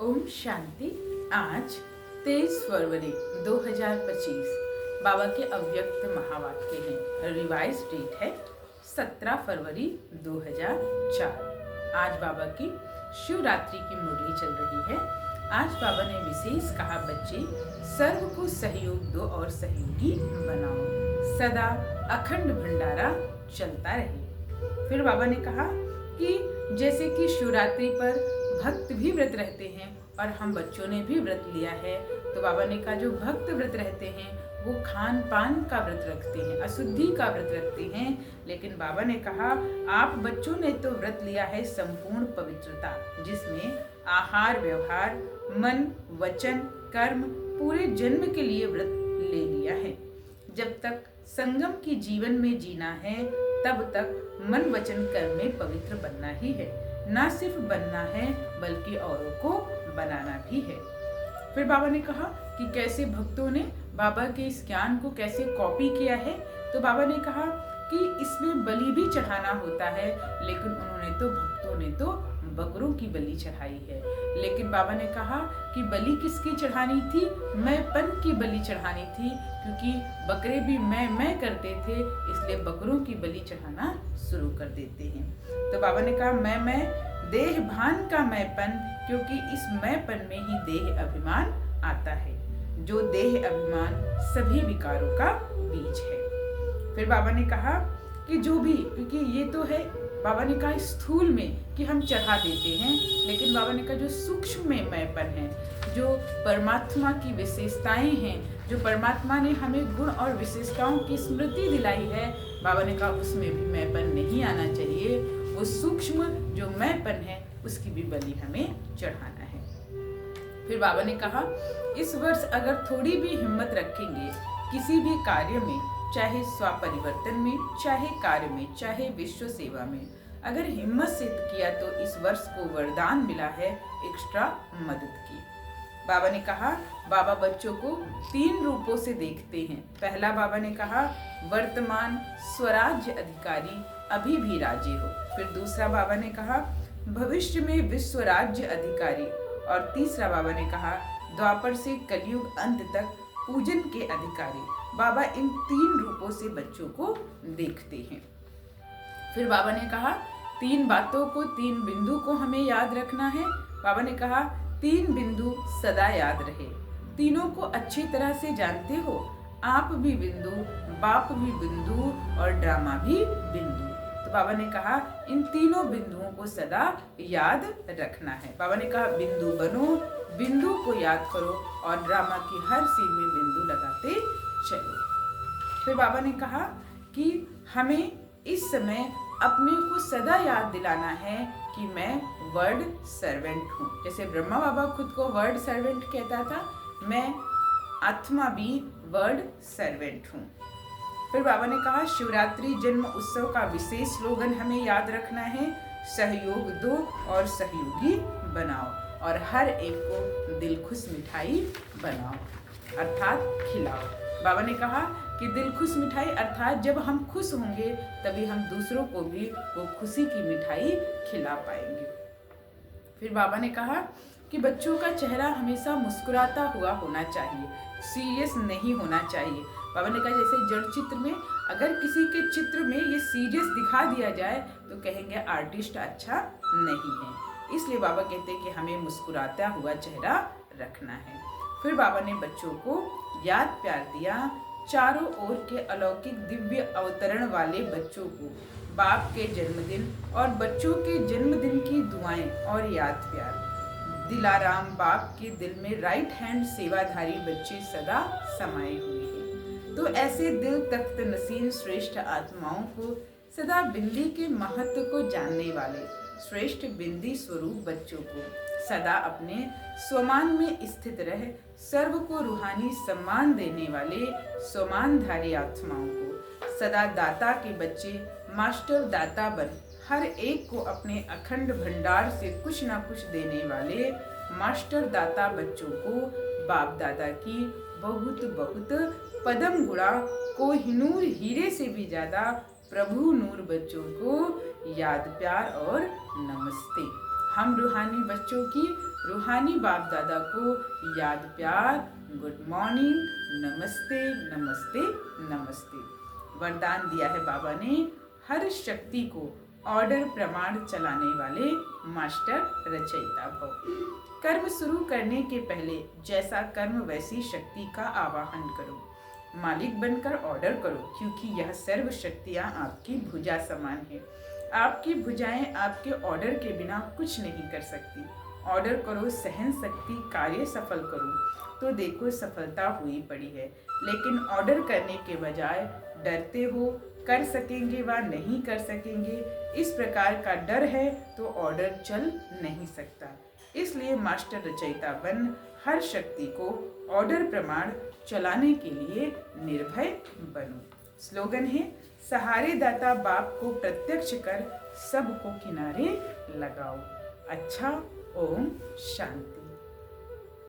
ओम शांति। आज 23 फरवरी 2025 बाबा के अव्यक्त महावाक्य हैं। रिवाइज डेट है 17 फरवरी 2004। आज बाबा की शिवरात्रि की मुरली चल रही है। आज बाबा ने विशेष कहा, बच्चे सर्व को सहयोग दो और सहयोगी बनाओ, सदा अखंड भंडारा चलता रहे। फिर बाबा ने कहा कि जैसे कि शिवरात्रि पर भक्त भी व्रत रहते हैं और हम बच्चों ने भी व्रत लिया है, तो बाबा ने कहा जो भक्त व्रत रहते हैं वो खान पान का व्रत रखते हैं, अशुद्धि का व्रत रखते हैं। लेकिन बाबा ने कहा आप बच्चों ने तो व्रत लिया है संपूर्ण पवित्रता, जिसमें आहार व्यवहार मन वचन कर्म पूरे जन्म के लिए व्रत ले लिया है। जब तक संगम की जीवन में जीना है तब तक मन वचन कर्म में पवित्र बनना ही है। ना सिर्फ बनना है बल्कि औरों को बनाना भी है। फिर बाबा ने कहा कि कैसे भक्तों ने बाबा के इस ज्ञान को कैसे कॉपी किया है। तो बाबा ने कहा कि इसमें बलि भी चढ़ाना होता है, लेकिन भक्तों ने तो बकरों की बलि चढ़ाई है। लेकिन बाबा ने कहा कि बलि किसकी चढ़ानी थी? मैंपन की बलि चढ़ानी थी, क्योंकि बकरे भी मैं करते थे, इसलिए बकरों की बलि चढ़ाना शुरू कर देते हैं। तो बाबा ने कहा मैं देह भान का मैंपन, क्योंकि इस मैंपन में ही देह अभिमान आता है, जो देह अभिमान सभी विकारों का बीज है। फिर बाबा ने कहा कि जो भी, क्योंकि ये तो है, बाबा ने कहा स्थूल में कि हम चढ़ा देते हैं, लेकिन बाबा ने कहा जो सूक्ष्म में मैंपन है, जो परमात्मा की विशेषताएं हैं, जो परमात्मा ने हमें गुण और विशेषताओं की स्मृति दिलाई है, बाबा ने कहा उसमें भी मैंपन नहीं आना चाहिए। वो सूक्ष्म जो मैंपन है उसकी भी बलि हमें चढ़ाना है। फिर बाबा ने कहा इस वर्ष अगर थोड़ी भी हिम्मत रखेंगे किसी भी कार्य में, चाहे स्वपरिवर्तन में, चाहे कार्य में, चाहे विश्व सेवा में, अगर हिम्मत से किया तो इस वर्ष को वरदान मिला है एक्स्ट्रा मदद की। बाबा ने कहा बाबा बच्चों को 3 रूपों से देखते हैं। पहला बाबा ने कहा वर्तमान स्वराज्य अधिकारी अभी भी राजे हो। फिर दूसरा बाबा ने कहा भविष्य में विश्व राज्य अधिकारी। और तीसरा बाबा ने कहा द्वापर से कलयुग अंत तक पूजन के अधिकारी। बाबा इन 3 रूपों से बच्चों को देखते हैं। फिर बाबा ने कहा 3 बातों को, 3 बिंदु को हमें याद रखना है। बाबा ने कहा 3 बिंदु सदा याद रहे। तीनों को अच्छी तरह से जानते हो, आप भी बिंदु, बाप भी बिंदु और ड्रामा भी बिंदु। तो बाबा ने कहा इन तीनों बिंदुओं को सदा याद रखना है। बाबा ने कहा बिंदु बनो, बिंदु को याद करो और ड्रामा की हर सीन में बिंदु लगाते चलो। फिर बाबा ने कहा कि हमें इस समय अपने को सदा याद दिलाना है कि मैं वर्ड सर्वेंट हूँ। जैसे ब्रह्मा बाबा खुद को वर्ड सर्वेंट कहता था, मैं आत्मा भी वर्ड सर्वेंट हूँ। फिर बाबा ने कहा शिवरात्रि जन्म उत्सव का विशेष स्लोगन हमें याद रखना है, सहयोग दो और सहयोगी बनाओ और हर एक को दिल खुश मिठाई बनाओ, अर्थात खिलाओ। बाबा ने कहा कि दिल खुश मिठाई अर्थात जब हम खुश होंगे तभी हम दूसरों को भी वो खुशी की मिठाई खिला पाएंगे। फिर बाबा ने कहा कि बच्चों का चेहरा हमेशा मुस्कुराता हुआ होना चाहिए, सीरियस नहीं होना चाहिए। बाबा ने कहा जैसे जड़ चित्र में अगर किसी के चित्र में ये सीरियस दिखा दिया जाए तो कहेंगे आर्टिस्ट अच्छा नहीं है, इसलिए बाबा कहते हैं कि हमें मुस्कुराता हुआ चेहरा रखना है। फिर बाबा ने बच्चों को याद प्यार दिया, चारों ओर के अलौकिक दिव्य अवतरण वाले बच्चों को बाप के जन्मदिन और बच्चों के जन्मदिन की दुआएं और याद प्यार। दिलाराम बाप के दिल में राइट हैंड सेवाधारी बच्चे सदा समाये हुए हैं। तो ऐसे दिल तख्त नसीन श्रेष्ठ आत्माओं को सदा बिंदी के महत्व को जानने वाले श्रेष्ठ बिंदी स्वरूप बच्चों को सदा अपने स्वमान में स्थित रह सर्व को रूहानी सम्मान देने वाले स्वमानधारी आत्माओं को सदा दाता के बच्चे मास्टर दाता बन हर एक को अपने अखंड भंडार से कुछ ना कुछ देने वाले मास्टर दाता बच्चों को बाप दादा की बहुत बहुत पदम गुणा कोहिनूर हीरे से भी ज्यादा प्रभु नूर बच्चों को याद प्यार और नमस्ते। हम रूहानी बच्चों की रूहानी बाप दादा को याद प्यार, गुड मॉर्निंग, नमस्ते नमस्ते नमस्ते। वरदान दिया है बाबा ने, हर शक्ति को ऑर्डर प्रमाण चलाने वाले मास्टर रचयिता भव। कर्म शुरू करने के पहले जैसा कर्म वैसी शक्ति का आवाहन करो। मालिक बनकर ऑर्डर करो, क्योंकि यह सर्व शक्तियाँ आपकी भुजा समान है। आपकी भुजाएं आपके ऑर्डर के बिना कुछ नहीं कर सकती। ऑर्डर करो, सहन शक्ति, कार्य सफल करो, तो देखो सफलता हुई पड़ी है। लेकिन ऑर्डर करने के बजाय डरते हो, कर सकेंगे व नहीं कर सकेंगे, इस प्रकार का डर है तो ऑर्डर चल नहीं सकता। इसलिए मास्टर रचयिता बन हर शक्ति को ऑर्डर प्रमाण चलाने के लिए निर्भय बनो। स्लोगन है, सहारे दाता बाप को प्रत्यक्ष कर सबको किनारे लगाओ। अच्छा, ओम शांति।